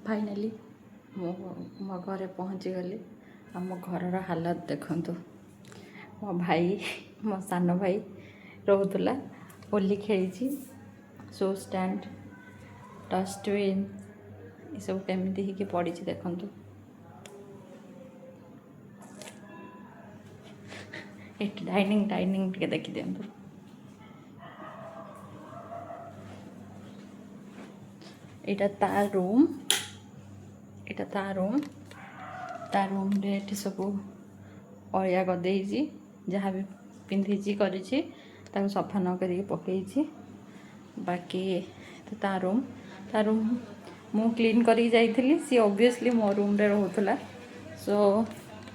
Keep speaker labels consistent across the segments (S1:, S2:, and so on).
S1: Finally मो घरे पहुँची गली आ मो घर हालत देखंतु मो भाई मो सान भाई रोला होली खेली शो स्टैंड डस्टबिन ये सब केमती ही पड़ी देखंतु एट डाइनिंग डाइनिंग टे देखी दिंतु एटा ता रूम रे सब अलिया गदे जहाँ भी पिंधि कर सफा न कर पकई बाकी ता रूम मु क्लीन करी जाइली सी ऑब्वियसली मो रूम रे रोला सो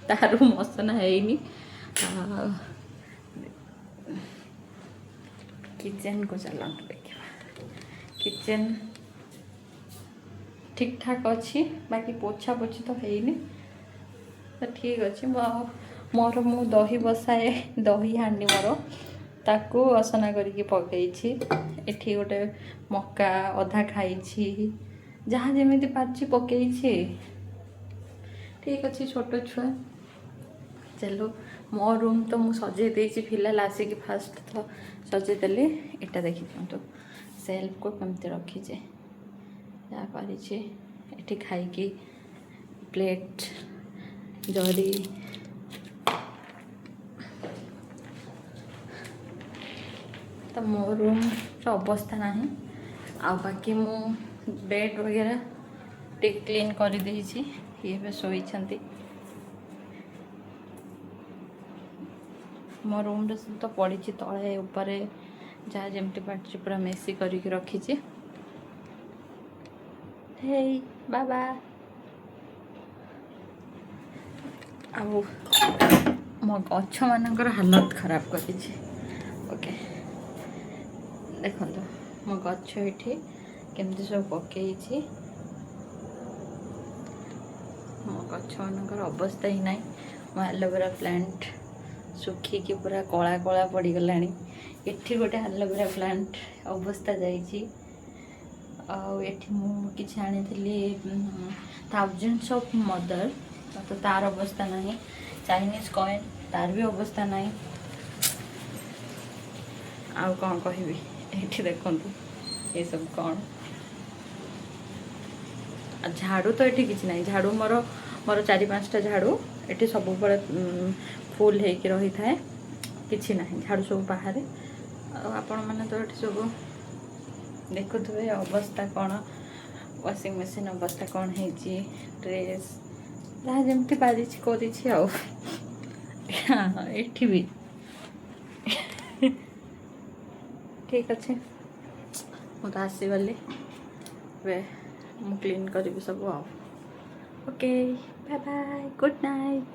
S1: ता रूम असना है किचन को चला देखा किचन ठीक ठाक अच्छी बाकी पोछा पोछी तो है तो ठीक अच्छे मोर मु दही बसाए दही हांडी मोर ताकू असना करके पकई एठी गोटे मक्का अधा खाई जहाँ जमी पार्ची पकई ठीक अच्छे छोट छुआ चलो मो रूम तो मुझे सजे देसी फिलहाल आसिक फास्ट तो सजेदेली एटा देखी दिखाँ सेल्फ को कमती रखीचे या करी खाई प्लेट जरी तो मो रूम अवस्था ना आ बाकी मु बेड वगैरह टिक क्लीन कर देछि ये शोई मो रूम तो पड़ी तले ऊपर जहाँ जमती पार्टी पूरा मेसी करके रखी हे बाबा आ मो गछ मानकर हालत खराब कर ओके देखो मो गछ ये केमती सब पकई मो गछ मानकर अवस्था ही ना मो एलोवेरा प्लांट सुखिकी पूरा कला कला पड़गला एठी गोटे एलोवेरा प्लांट अवस्था जाइए किसी आनी 1000s ऑफ मदर तो तार अवस्था नहीं चाइनीज कॉइन तार भी अवस्था नहीं आउ कौन कहि ये देखु ये सब कौन झाड़ू तो ये किसी ना झाड़ू मोर मोर 4-5टा झाड़ू ये सब फुल हो रही थाए किसी ना झाड़ू सब बाहर आपण मैंने तो ये सब देखुए अवस्था कौन वाशिंग मशीन अवस्था कौन है ड्रेस जहाँ जमती पारी कर भी ठीक अच्छे मु तो आसीगली वे मु क्लीन करी सब okay bye bye good night.